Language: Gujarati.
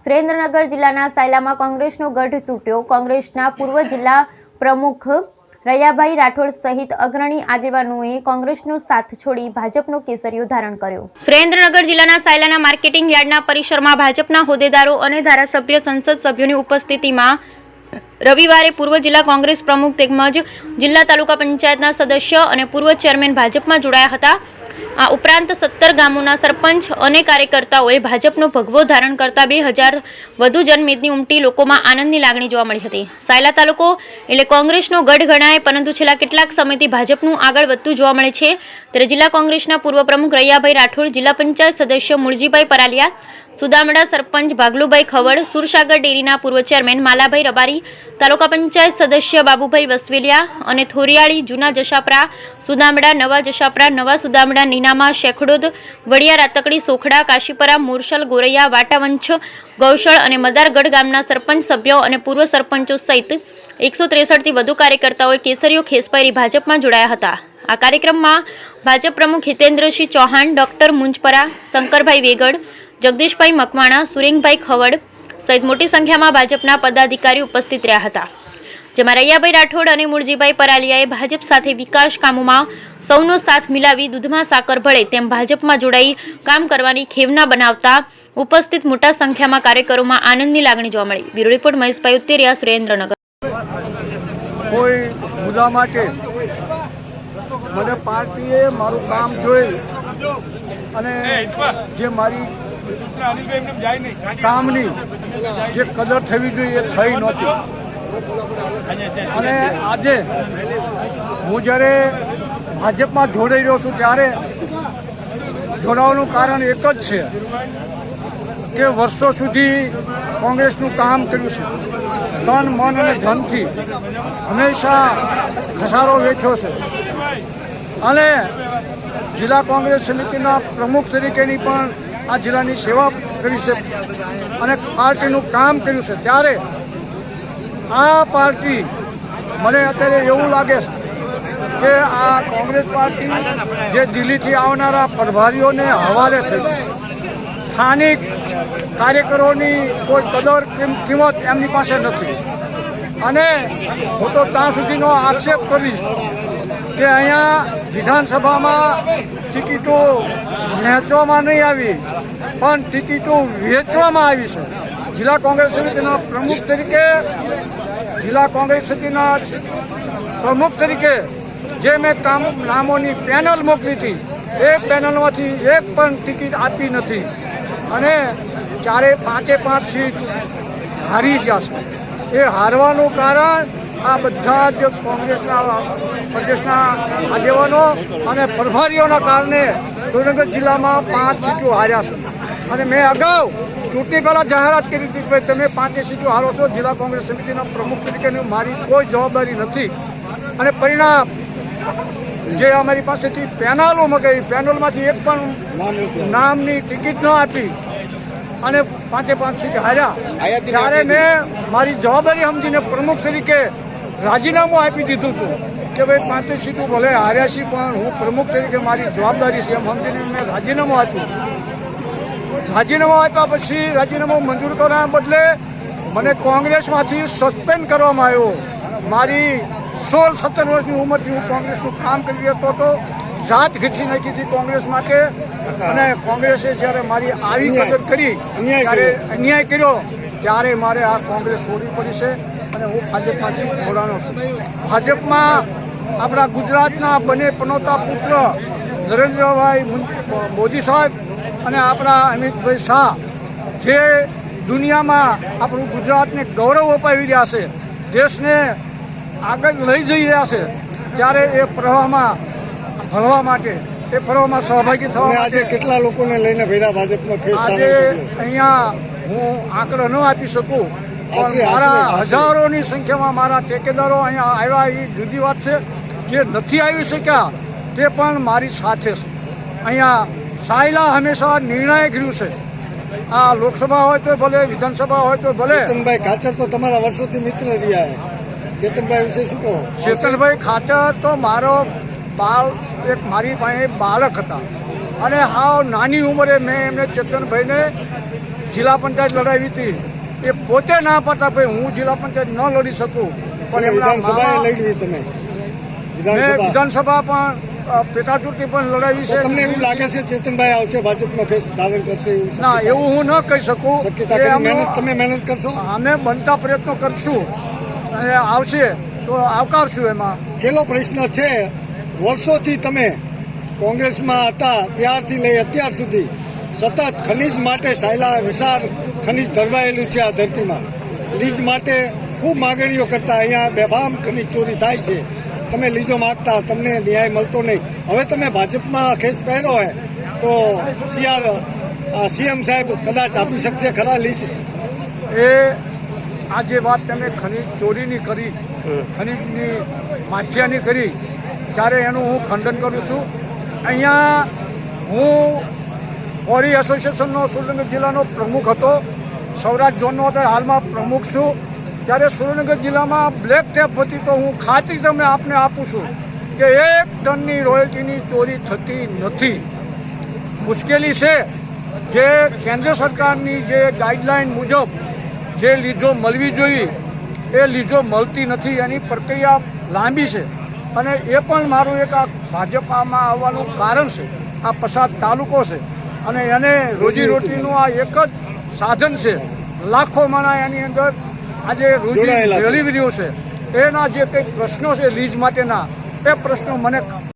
સુરેન્દ્રનગર જિલ્લાના સાયલામાં કોંગ્રેસનો ગઢ તૂટ્યો। કોંગ્રેસના પૂર્વ જિલ્લા પ્રમુખ રૈયાભાઈ રાઠોડ સહિત અગ્રણી આગેવાનોએ કોંગ્રેસનો સાથ છોડી ભાજપનો કેસરીયો ધારણ કર્યો। સુરેન્દ્રનગર જિલ્લાના સાયલાના માર્કેટિંગ યાર્ડના પરિસરમાં ભાજપના હોદ્દેદારો અને ધારાસભ્ય સંસદ સભ્યોની ઉપસ્થિતિમાં રવિવારે પૂર્વ જિલ્લા કોંગ્રેસ પ્રમુખ તેમજ જિલ્લા તાલુકા પંચાયતના સદસ્ય અને પૂર્વ ચેરમેન ભાજપમાં જોડાયા હતા। આ ઉપરાંત 17 ગામોના સરપંચ અને કાર્યકર્તાઓએ ભાજપનો ભગવો ધારણ કરતા 2000 વધુ જનમેદની ઉમટી લોકોમાં આનંદની લાગણી જોવા મળી હતી। સાયલા તાલુકો એટલે કોંગ્રેસનો ગઢ ગણાય, પરંતુ છેલ્લા કેટલાક સમયથી ભાજપનું આગળ વધતું જોવા મળે છે। ત્યારે જિલ્લા કોંગ્રેસના પૂર્વ પ્રમુખ રૈયાભાઈ રાઠોડ, જિલ્લા પંચાયત સદસ્ય મૂળજીભાઈ પરાલિયા, સુદામડા સરપંચ ભાગલુભાઈ ખવડ, સુરસાગર ડેરીના પૂર્વ ચેરમેન માલાભાઈ રબારી, તાલુકા પંચાયત સદસ્ય બાબુભાઈ વસવેલિયા અને થોરિયાળી, જૂના જશાપરા, સુદામડા, નવા જશાપરા, નવા સુદામડા, નીનામા, શેખડોદ, વડિયા, રાતકડી, સોખડા, કાશીપરા, મોરશલ, ગોરૈયા, વાટાવંછ, ગૌશળ અને મદારગઢ ગામના સરપંચ સભ્યો અને પૂર્વ સરપંચો સહિત 163થી વધુ કાર્યકર્તાઓએ કેસરીયો ખેસ પહેરી ભાજપમાં જોડાયા હતા। આ કાર્યક્રમમાં ભાજપ પ્રમુખ હિતેન્દ્રસિંહ ચૌહાણ, ડોક્ટર મુંજપરા, શંકરભાઈ વેગડ, જગદીશભાઈ મકવાણા, સુરેંગભાઈ ખવડ સહિત મોટી સંખ્યામાં ભાજપના પદાધિકારીઓ ઉપસ્થિત રહ્યા હતા। જેમાં રૈયાભાઈ રાઠોડ અને મૂળજીભાઈ પરાલિયાએ ભાજપ સાથે વિકાસ કામોમાં સૌનો સાથ મિલાવી દૂધમાં સાકર ભળે તેમ ભાજપમાં જોડાઈ કામ કરવાની ખેવના બનાવતા ઉપસ્થિત મોટા સંખ્યામાં કાર્યકરોમાં આનંદની લાગણી જોવા મળી। બ્યુરો રિપોર્ટ મહેશભાઈ ઉત્તેરિયા, સુરેન્દ્રનગર। કોઈ મુદ્દા માટે મને પાર્ટીએ મારું કામ જોઈ અને જે મારી કામની જે કદર થવી જોઈએ એ થઈ નહોતી। અને આજે હું જ્યારે ભાજપમાં જોડાઈ રહ્યો છું ત્યારે જોડાવાનું કારણ એક જ છે કે વર્ષો સુધી કોંગ્રેસનું કામ કર્યું છે, તન મન અને ધનથી હંમેશા ખસારો વેઠ્યો છે અને જિલ્લા કોંગ્રેસ સમિતિના પ્રમુખ તરીકેની પણ આ જિલ્લાની સેવા કરી છે અને પાર્ટીનું કામ કર્યું છે। ત્યારે આ પાર્ટી મને અત્યારે એવું લાગે છે કે આ કોંગ્રેસ પાર્ટી જે દિલ્હીથી આવનારા પ્રભારીઓને હવાલે થઈ, સ્થાનિક કાર્યકરોની કોઈ કદર કિંમત એમની પાસે નથી। અને હું તો ત્યાં સુધીનો આક્ષેપ કરીશ કે અહીંયા વિધાનસભામાં ટિકિટો વહેંચવામાં નહીં આવી પણ ટિકિટો વેચવામાં આવી છે। જિલ્લા કોંગ્રેસ સમિતિના પ્રમુખ તરીકે જે મેં નામોની પેનલ મોકલી હતી એ પેનલમાંથી એક પણ ટિકિટ આપી નથી અને ચારે 5 સીટ હારી ગયા છે। એ હારવાનું કારણ આ બધા જ કોંગ્રેસના પ્રદેશના આગેવાનો અને પ્રભારીઓના કારણે સુરેન્દ્રનગર જિલ્લામાં 5 સીટો હાર્યા છે। અને મેં અગાઉ ચૂંટણી પહેલાં જાહેરાત કરી હતી કે તમે 5 સીટો હારો છો। જિલ્લા કોંગ્રેસ સમિતિના પ્રમુખ તરીકેની મારી કોઈ જવાબદારી નથી અને પરિણામ જે અમારી પાસેથી પેનલો મગાવી, પેનલમાંથી એક પણ નામની ટિકિટ ન આપી અને 5 સીટ હાર્યા। ત્યારે મેં મારી જવાબદારી સમજીને પ્રમુખ તરીકે રાજીનામું આપી દીધું હતું કે ભાઈ 5 સીટો ભલે હાર્યા છે પણ હું પ્રમુખ તરીકે મારી જવાબદારી છે એમ સમજીને મેં રાજીનામું આપ્યું। રાજીનામું આપ્યા પછી રાજીનામું મંજૂર કરવાના બદલે મને કોંગ્રેસમાંથી સસ્પેન્ડ કરવામાં આવ્યો। મારી 16-17 વર્ષની ઉંમરથી હું કોંગ્રેસનું કામ કરી રહ્યો હતો, જાત ઘીચી નાખી હતી કોંગ્રેસ માટે અને કોંગ્રેસે જ્યારે મારી આવી કદર કરી, ત્યારે અન્યાય કર્યો, ત્યારે મારે આ કોંગ્રેસ છોડવી પડી છે અને હું ભાજપમાંથી જોડાનો છું। ભાજપમાં આપણા ગુજરાતના બંને પનોતા પુત્ર નરેન્દ્રભાઈ મોદી સાહેબ અને આપણા અમિતભાઈ શાહ જે દુનિયામાં આપણું ગુજરાતને ગૌરવ અપાવી રહ્યા છે, દેશને આગળ લઈ જઈ રહ્યા છે, ત્યારે એ પ્રવાહમાં ભળવા માટે, એ પ્રવાહમાં સહભાગી થવા માટે આજે કેટલા લોકોને લઈને ભેડા ભાજપનો ખેસ આજે અહીંયા હું આંકડો ન આપી શકું પણ મારા હજારોની સંખ્યામાં મારા ટેકેદારો અહીંયા આવ્યા એ જુદી વાત છે। જે નથી આવી શક્યા તે પણ મારી સાથે છે। અહીંયા સાયલા હંમેશા નિર્ણાયક રહ્યું છે। આ લોકસભા હોય તો ભલે, વિધાનસભા હોય તો ભલે। ચેતનભાઈ ખાચર તો તમારા વર્ષોથી મિત્ર રહ્યા છે, ચેતનભાઈ વિશે શું કહો? ચેતનભાઈ ખાચર તો મારો મારી પાસે બાળક હતા અને હાવ નાની ઉંમરે મેં એમને ચેતનભાઈને જિલ્લા પંચાયત લડાવી હતી એ પોતે ના પાડતા ભાઈ હું જિલ્લા પંચાયત ન લડી શકું. પણ છેલ્લે એમના વિધાનસભાએ મામા- લઈ લીધી તમે મેં વિધાનસભા વિધાનસભા પણ પેટા ચૂંટણી પણ લડાવી તો છે. તમને એવું લાગે છે ચેતનભાઈ આવશે ભાજપનો કેસ ધારણ કરશે એવું ના, શક્યતા? એવું હું ન કહી શકું. શક્યતા એ કરી એમનો- તમે મહેનત કરશો? અમે બનતા પ્રયત્નો કરશું અને આવશે તો આવકારશું. એમાં છેલ્લો પ્રશ્ન છે, વર્ષોથી તમે કોંગ્રેસમાં હતા ત્યારથી લઈ અત્યાર સુધી સતત ખનીજ માટે સાયલા વિશાળ ખનીજ ધરવાયેલું છે આ ધરતીમાં. લીજ માટે ખૂબ માગણીઓ કરતા અહીંયા બેફામ ખનીજ ચોરી થાય છે. તમે લીજો માગતા, તમને ન્યાય મળતો નહીં. હવે તમે ભાજપમાં ખેસ પહેરો હોય તો સીએમ સાહેબ કદાચ આપી શકશે ખરા લીજ? એ આ જે વાત તમે ખનીજ ચોરીની કરી, ખનીજની માફિયાની કરી, ત્યારે એનું હું ખંડન કરું છું. અહીંયા હું કોરી એસોસિએશનનો સુરેન્દ્રનગર જિલ્લાનો પ્રમુખ હતો, સૌરાષ્ટ્ર ઝોનનો અત્યારે હાલમાં પ્રમુખ છું. ત્યારે સુરેન્દ્રનગર જિલ્લામાં બ્લેક ટેપ હતી તો હું ખાતરી તમે આપને આપું છું કે 1 ટનની રોયલ્ટીની ચોરી થતી નથી. મુશ્કેલી છે જે કેન્દ્ર સરકારની જે ગાઈડલાઈન મુજબ જે લીજો મળવી જોઈએ એ લીજો મળતી નથી. એની પ્રક્રિયા લાંબી છે અને એ પણ મારું એક આ ભાજપમાં આવવાનું કારણ છે. આ પસાદ તાલુકો છે અને એને રોજીરોટીનું આ એક જ સાધન છે. લાખો માણસ એની અંદર આજે રોજી જોડાયેલા છે. મેળવી રહ્યો છે. એના જે કંઈક પ્રશ્નો છે લીજ માટેના, એ પ્રશ્નો મને